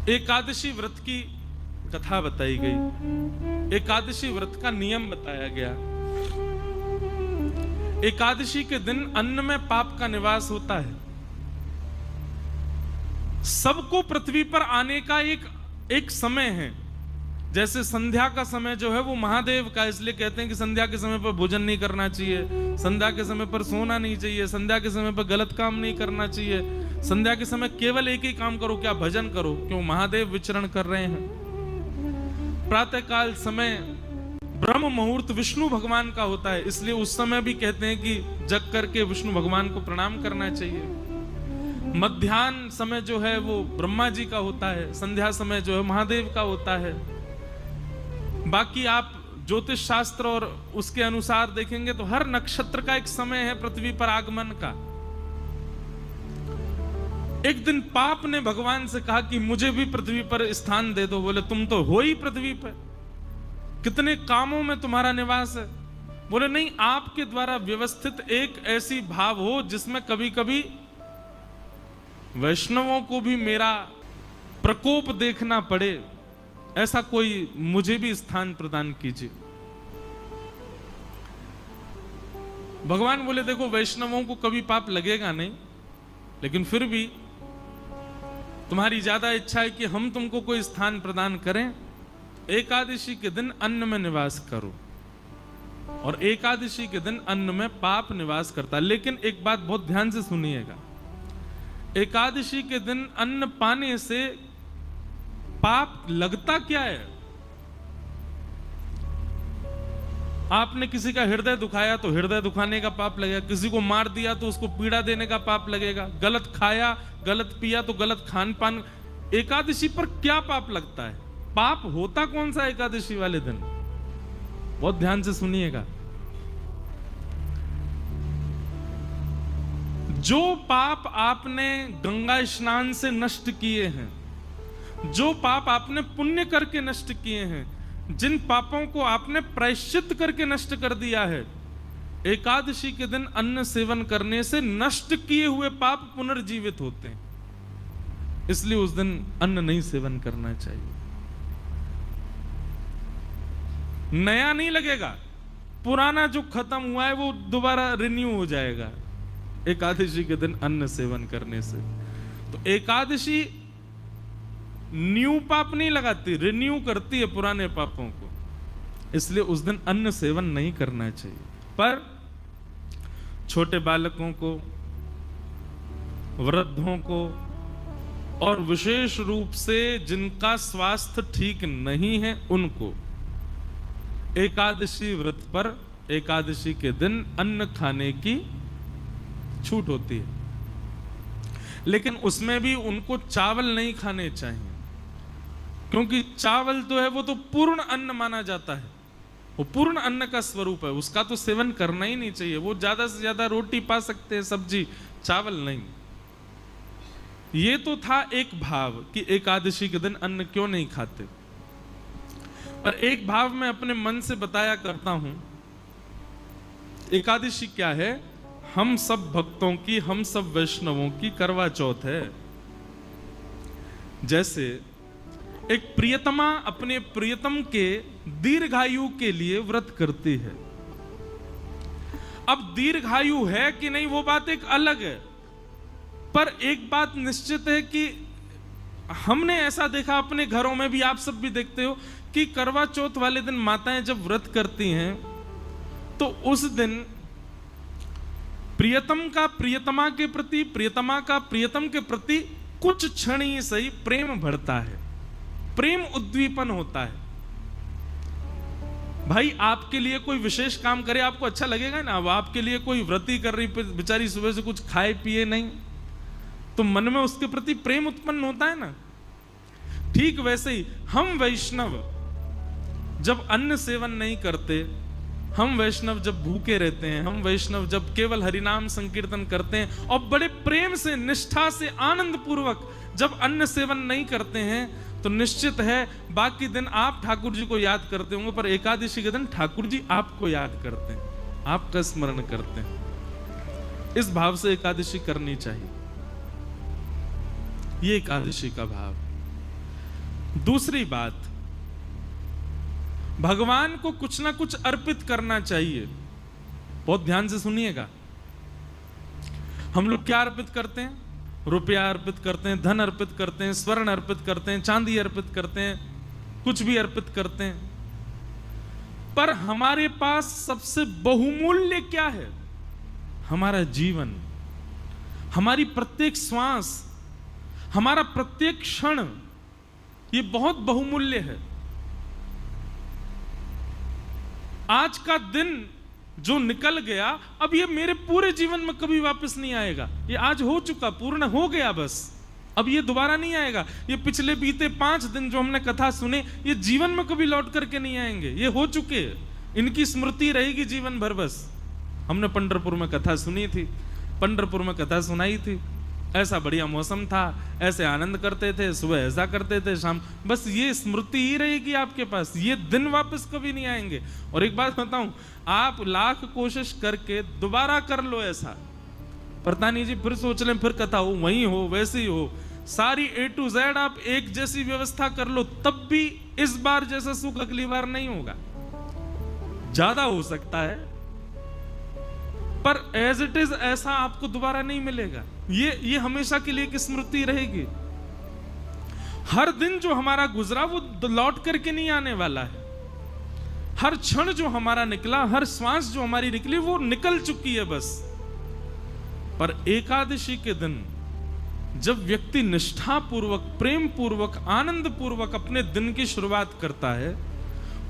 एकादशी व्रत की कथा बताई गई, एकादशी व्रत का नियम बताया गया। एकादशी के दिन अन्न में पाप का निवास होता है। सबको पृथ्वी पर आने का एक समय है। जैसे संध्या का समय जो है वो महादेव का, इसलिए कहते हैं कि संध्या के समय पर भोजन नहीं करना चाहिए, संध्या के समय पर सोना नहीं चाहिए, संध्या के समय पर गलत काम नहीं करना चाहिए, संध्या के समय केवल एक ही काम करो, क्या भजन करो, क्यों महादेव विचरण कर रहे हैं। प्रातःकाल समय ब्रह्म मुहूर्त विष्णु भगवान का होता है, इसलिए उस समय भी कहते हैं कि जग करके विष्णु भगवान को प्रणाम करना चाहिए। मध्याह्न समय जो है वो ब्रह्मा जी का होता है, संध्या समय जो है महादेव का होता है। बाकी आप ज्योतिष शास्त्र और उसके अनुसार देखेंगे तो हर नक्षत्र का एक समय है पृथ्वी पर आगमन का। एक दिन पाप ने भगवान से कहा कि मुझे भी पृथ्वी पर स्थान दे दो। बोले तुम तो हो ही पृथ्वी पर, कितने कामों में तुम्हारा निवास है। बोले नहीं, आपके द्वारा व्यवस्थित एक ऐसी भाव हो जिसमें कभी कभी वैष्णवों को भी मेरा प्रकोप देखना पड़े, ऐसा कोई मुझे भी स्थान प्रदान कीजिए। भगवान बोले देखो, वैष्णवों को कभी पाप लगेगा नहीं, लेकिन फिर भी तुम्हारी ज्यादा इच्छा है कि हम तुमको कोई स्थान प्रदान करें। एकादशी के दिन अन्न में निवास करो, और एकादशी के दिन अन्न में पाप निवास करता है। लेकिन एक बात बहुत ध्यान से सुनिएगा, एकादशी के दिन अन्न पाने से पाप लगता क्या है। आपने किसी का हृदय दुखाया तो हृदय दुखाने का पाप लगेगा, किसी को मार दिया तो उसको पीड़ा देने का पाप लगेगा, गलत खाया गलत पिया तो गलत खान पान। एकादशी पर क्या पाप लगता है? पाप होता कौन सा एकादशी वाले दिन? बहुत ध्यान से सुनिएगा। जो पाप आपने गंगा स्नान से नष्ट किए हैं, जो पाप आपने पुण्य करके नष्ट किए हैं, जिन पापों को आपने प्रायश्चित करके नष्ट कर दिया है, एकादशी के दिन अन्न सेवन करने से नष्ट किए हुए पाप पुनर्जीवित होते हैं। इसलिए उस दिन अन्न नहीं सेवन करना चाहिए। नया नहीं लगेगा, पुराना जो खत्म हुआ है वो दोबारा रिन्यू हो जाएगा एकादशी के दिन अन्न सेवन करने से। तो एकादशी न्यू पाप नहीं लगाती, रिन्यू करती है पुराने पापों को। इसलिए उस दिन अन्न सेवन नहीं करना चाहिए। पर छोटे बालकों को, वृद्धों को, और विशेष रूप से जिनका स्वास्थ्य ठीक नहीं है उनको एकादशी व्रत पर एकादशी के दिन अन्न खाने की छूट होती है। लेकिन उसमें भी उनको चावल नहीं खाने चाहिए, क्योंकि चावल तो है वो तो पूर्ण अन्न माना जाता है, वो पूर्ण अन्न का स्वरूप है, उसका तो सेवन करना ही नहीं चाहिए। वो ज्यादा से ज्यादा रोटी पा सकते हैं, सब्जी, चावल नहीं। ये तो था एक भाव कि एकादशी के दिन अन्न क्यों नहीं खाते। पर एक भाव मैं अपने मन से बताया करता हूं। एकादशी क्या है? हम सब भक्तों की, हम सब वैष्णवों की करवा चौथ है। जैसे एक प्रियतमा अपने प्रियतम के दीर्घायु के लिए व्रत करती है। अब दीर्घायु है कि नहीं वो बात एक अलग है, पर एक बात निश्चित है कि हमने ऐसा देखा अपने घरों में भी, आप सब भी देखते हो कि करवा चौथ वाले दिन माताएं जब व्रत करती हैं तो उस दिन प्रियतम का प्रियतमा के प्रति, प्रियतमा का प्रियतम के प्रति कुछ क्षण ही सही प्रेम बढ़ता है, प्रेम उद्दीपन होता है। भाई आपके लिए कोई विशेष काम करे, आपको अच्छा लगेगा ना। अब आपके लिए कोई व्रती कर रही बेचारी, सुबह से कुछ खाए पिए नहीं, तो मन में उसके प्रति प्रेम उत्पन्न होता है ना। ठीक वैसे ही हम वैष्णव जब अन्न सेवन नहीं करते, हम वैष्णव जब भूखे रहते हैं, हम वैष्णव जब केवल हरिनाम संकीर्तन करते हैं और बड़े प्रेम से, निष्ठा से, आनंद पूर्वक जब अन्न सेवन नहीं करते हैं, तो निश्चित है बाकी दिन आप ठाकुर जी को याद करते होंगे, पर एकादशी के दिन ठाकुर जी आपको याद करते हैं, आपका स्मरण करते हैं। इस भाव से एकादशी करनी चाहिए। ये एकादशी का भाव। दूसरी बात, भगवान को कुछ ना कुछ अर्पित करना चाहिए। बहुत ध्यान से सुनिएगा। हम लोग क्या अर्पित करते हैं? रुपया अर्पित करते हैं, धन अर्पित करते हैं, स्वर्ण अर्पित करते हैं, चांदी अर्पित करते हैं, कुछ भी अर्पित करते हैं। पर हमारे पास सबसे बहुमूल्य क्या है? हमारा जीवन, हमारी प्रत्येक श्वास, हमारा प्रत्येक क्षण, ये बहुत बहुमूल्य है। आज का दिन जो निकल गया, अब ये मेरे पूरे जीवन में कभी वापस नहीं आएगा। ये आज हो चुका, पूर्ण हो गया, बस अब ये दोबारा नहीं आएगा। ये पिछले बीते 5 दिन जो हमने कथा सुने, ये जीवन में कभी लौट करके नहीं आएंगे। ये हो चुके, इनकी स्मृति रहेगी जीवन भर। बस हमने पंढरपुर में कथा सुनी थी, पंढरपुर में कथा सुनाई थी। ऐसा बढ़िया मौसम था, ऐसे आनंद करते थे, सुबह ऐसा करते थे, शाम, बस ये स्मृति ही रहेगी आपके पास। ये दिन वापस कभी नहीं आएंगे। और एक बात बताऊं, आप लाख कोशिश करके दोबारा कर लो ऐसा, पता नहीं जी, फिर सोच लें, फिर कथा हो, वही हो, वैसी हो, सारी A to Z आप एक जैसी व्यवस्था कर लो, तब भी इस बार जैसा सुख अगली बार नहीं होगा। ज्यादा हो सकता है, पर एज इट इज ऐसा आपको दोबारा नहीं मिलेगा। ये हमेशा के लिए एक स्मृति रहेगी। हर दिन जो हमारा गुजरा वो लौट करके नहीं आने वाला है। हर क्षण जो हमारा निकला, हर श्वास जो हमारी निकली, वो निकल चुकी है बस। पर एकादशी के दिन जब व्यक्ति निष्ठा पूर्वक, प्रेम पूर्वक, आनंद पूर्वक अपने दिन की शुरुआत करता है,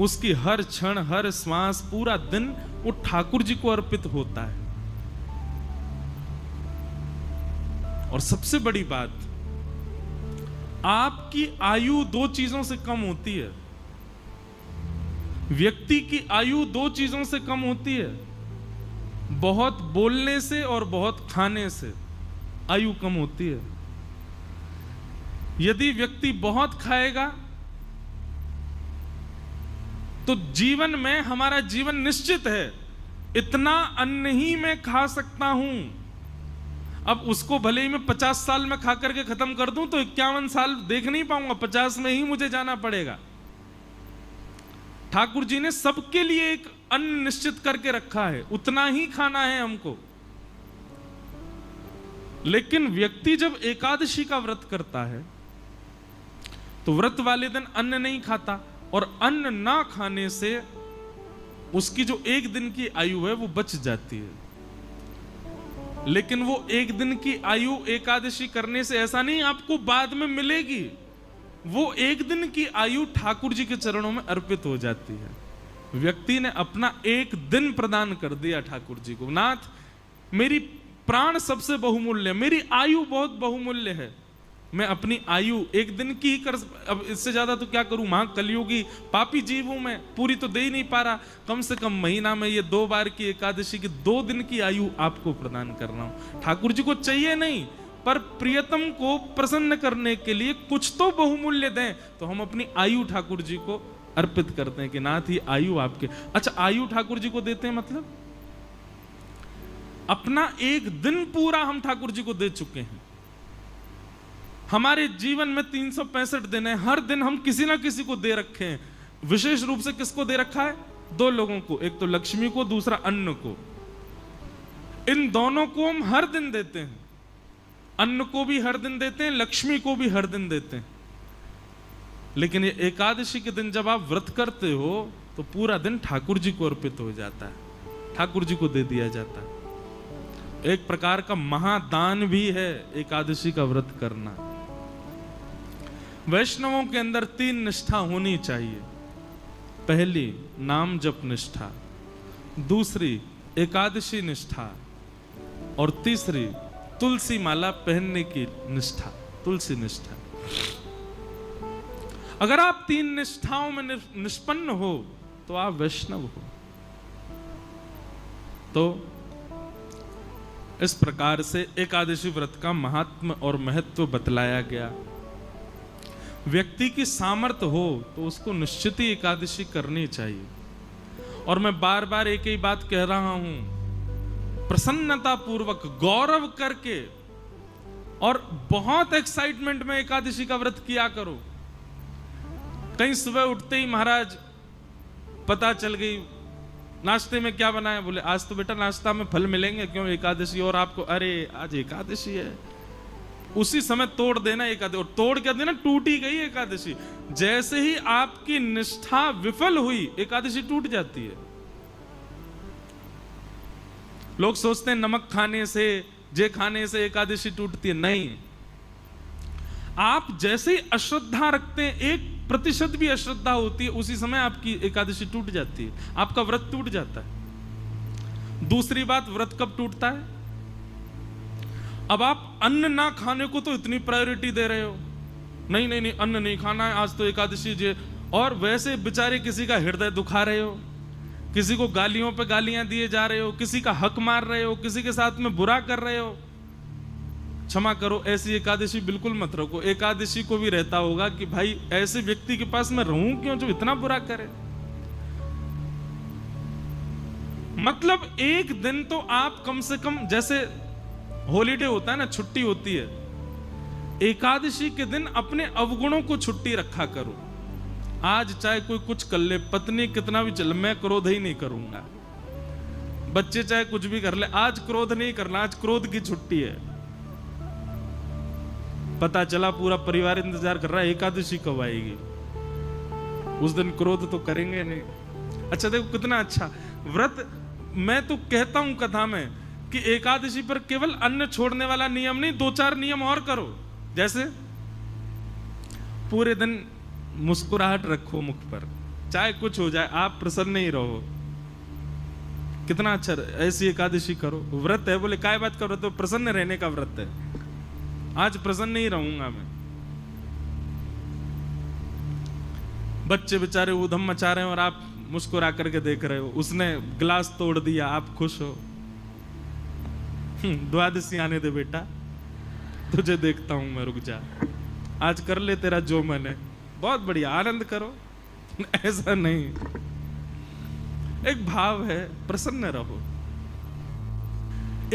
उसकी हर क्षण, हर श्वास, पूरा दिन वो ठाकुर जी को अर्पित होता है। और सबसे बड़ी बात, आपकी आयु 2 चीजों से कम होती है। व्यक्ति की आयु 2 चीजों से कम होती है, बहुत बोलने से और बहुत खाने से आयु कम होती है। यदि व्यक्ति बहुत खाएगा तो जीवन में, हमारा जीवन निश्चित है, इतना अन्न ही मैं खा सकता हूं। अब उसको भले ही मैं 50 साल में खा करके खत्म कर दूं तो 51 साल देख नहीं पाऊंगा, 50 में ही मुझे जाना पड़ेगा। ठाकुर जी ने सबके लिए एक अन्न निश्चित करके रखा है, उतना ही खाना है हमको। लेकिन व्यक्ति जब एकादशी का व्रत करता है तो व्रत वाले दिन अन्न नहीं खाता, और अन्न ना खाने से उसकी जो 1 दिन की आयु है वो बच जाती है। लेकिन वो 1 दिन की आयु एकादशी करने से ऐसा नहीं आपको बाद में मिलेगी, वो 1 दिन की आयु ठाकुर जी के चरणों में अर्पित हो जाती है। व्यक्ति ने अपना 1 दिन प्रदान कर दिया ठाकुर जी को। नाथ, मेरी प्राण सबसे बहुमूल्य, मेरी आयु बहुत बहुमूल्य है, मैं अपनी आयु 1 दिन की ही कर, अब इससे ज्यादा तो क्या करूं, मां कलयुगी पापी जीव हूं मैं, पूरी तो दे ही नहीं पा रहा। कम से कम महीना में ये 2 बार की एकादशी की 2 दिन की आयु आपको प्रदान कर रहा हूं। ठाकुर जी को चाहिए नहीं, पर प्रियतम को प्रसन्न करने के लिए कुछ तो बहुमूल्य दें, तो हम अपनी आयु ठाकुर जी को अर्पित करते हैं कि नाथ ही आयु आपके। अच्छा, आयु ठाकुर जी को देते हैं मतलब अपना 1 दिन पूरा हम ठाकुर जी को दे चुके हैं। हमारे जीवन में 365 दिन है, हर दिन हम किसी ना किसी को दे रखे हैं। विशेष रूप से किसको दे रखा है? 2 लोगों को, एक तो लक्ष्मी को, दूसरा अन्न को। इन दोनों को हम हर दिन देते हैं, अन्न को भी हर दिन देते हैं, लक्ष्मी को भी हर दिन देते हैं। लेकिन ये एकादशी के दिन जब आप व्रत करते हो तो पूरा दिन ठाकुर जी को अर्पित हो जाता है, ठाकुर जी को दे दिया जाता है। एक प्रकार का महादान भी है एकादशी का व्रत करना। वैष्णवों के अंदर 3 निष्ठा होनी चाहिए। पहली नाम जप निष्ठा, दूसरी एकादशी निष्ठा, और तीसरी तुलसी माला पहनने की निष्ठा, तुलसी निष्ठा। अगर आप 3 निष्ठाओं में निष्पन्न हो तो आप वैष्णव हो। तो इस प्रकार से एकादशी व्रत का महात्म्य और महत्व बतलाया गया। व्यक्ति की सामर्थ्य हो तो उसको निश्चित ही एकादशी करनी चाहिए। और मैं बार बार एक ही बात कह रहा हूं, प्रसन्नता पूर्वक, गौरव करके और बहुत एक्साइटमेंट में एकादशी का व्रत किया करो। कहीं सुबह उठते ही महाराज पता चल गई नाश्ते में क्या बनाया, बोले आज तो बेटा नाश्ता में फल मिलेंगे, क्यों एकादशी, और आपको अरे आज एकादशी है, उसी समय तोड़ देना एकादशी, और तोड़ क्या देना, टूटी गई एकादशी। जैसे ही आपकी निष्ठा विफल हुई एकादशी टूट जाती है। लोग सोचते हैं नमक खाने से, जे खाने से एकादशी टूटती है, नहीं। आप जैसे ही अश्रद्धा रखते हैं, 1% भी अश्रद्धा होती है, उसी समय आपकी एकादशी टूट जाती है, आपका व्रत टूट जाता है। दूसरी बात, व्रत कब टूटता है? अब आप अन्न ना खाने को तो इतनी प्रायोरिटी दे रहे हो, नहीं नहीं नहीं अन्न नहीं खाना है, आज तो एकादशी जे, और वैसे बेचारे किसी का हृदय दुखा रहे हो, किसी को गालियों पे गालियां दिए जा रहे हो, किसी का हक मार रहे हो, किसी के साथ में बुरा कर रहे हो। क्षमा करो, ऐसी एकादशी बिल्कुल मत रखो। एकादशी को भी रहता होगा कि भाई ऐसे व्यक्ति के पास मैं रहूं क्यों जो इतना बुरा करे। मतलब एक दिन तो आप कम से कम, जैसे हॉलीडे होता है ना, छुट्टी होती है, एकादशी के दिन अपने अवगुणों को छुट्टी रखा करो। आज चाहे कोई कुछ कर ले, पत्नी कितना भी चले, मैं क्रोध ही नहीं करूंगा, बच्चे चाहे कुछ भी कर ले, आज क्रोध नहीं करना, आज क्रोध की छुट्टी है। पता चला पूरा परिवार इंतजार कर रहा है एकादशी कब आएगी, उस दिन क्रोध तो करेंगे नहीं। अच्छा देखो कितना अच्छा व्रत। मैं तो कहता हूं कथा में कि एकादशी पर केवल अन्न छोड़ने वाला नियम नहीं, 2-4 नियम और करो। जैसे पूरे दिन मुस्कुराहट रखो मुख पर, चाहे कुछ हो जाए आप प्रसन्न ही रहो। कितना अच्छा, ऐसी एकादशी करो। व्रत है, बोले काय बात का व्रत? तो प्रसन्न रहने का व्रत है। आज प्रसन्न ही रहूंगा मैं। बच्चे बेचारे उधम मचा रहे हैं और आप मुस्कुरा करके देख रहे हो। उसने गिलास तोड़ दिया, आप खुश हो। द्वादशी आने दे बेटा, तुझे देखता हूं मैं, रुक जा, आज कर ले तेरा जो मन है, बहुत बढ़िया, आनंद करो। ऐसा नहीं, एक भाव है, प्रसन्न रहो।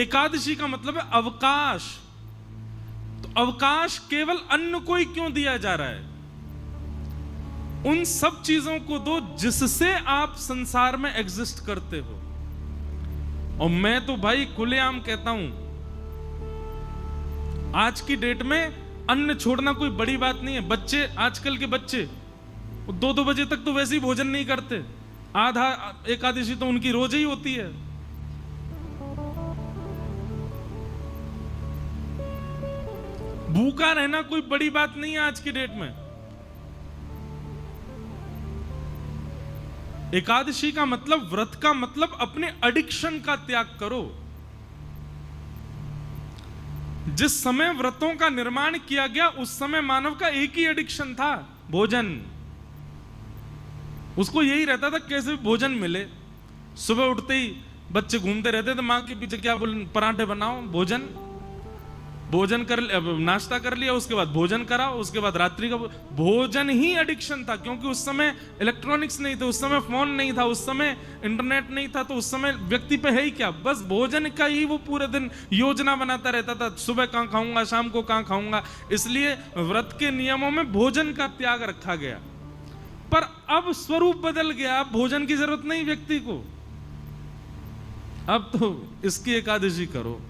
एकादशी का मतलब है अवकाश। तो अवकाश केवल अन्न को ही क्यों दिया जा रहा है? उन सब चीजों को दो जिससे आप संसार में एग्जिस्ट करते हो। और मैं तो भाई खुलेआम कहता हूं, आज की डेट में अन्न छोड़ना कोई बड़ी बात नहीं है। बच्चे, आजकल के बच्चे 2-2 बजे तक तो वैसे ही भोजन नहीं करते। आधा एकादशी तो उनकी रोज ही होती है। भूखा रहना कोई बड़ी बात नहीं है आज की डेट में। एकादशी का मतलब, व्रत का मतलब अपने एडिक्शन का त्याग करो। जिस समय व्रतों का निर्माण किया गया उस समय मानव का एक ही एडिक्शन था, भोजन। उसको यही रहता था कैसे भी भोजन मिले। सुबह उठते ही बच्चे घूमते रहते थे मां के पीछे, क्या बोल, पराठे बनाओ, भोजन। भोजन कर, नाश्ता कर लिया, उसके बाद भोजन कराओ, उसके बाद रात्रि का भोजन ही एडिक्शन था। क्योंकि उस समय इलेक्ट्रॉनिक्स नहीं थे, उस समय फोन नहीं था, उस समय इंटरनेट नहीं था, तो उस समय व्यक्ति पे है ही क्या, बस भोजन का ही वो पूरे दिन योजना बनाता रहता था। सुबह कहां खाऊंगा, शाम को कहां खाऊंगा। इसलिए व्रत के नियमों में भोजन का त्याग रखा गया। पर अब स्वरूप बदल गया, अब भोजन की जरूरत नहीं व्यक्ति को। अब तो इसकी एकादशी करो।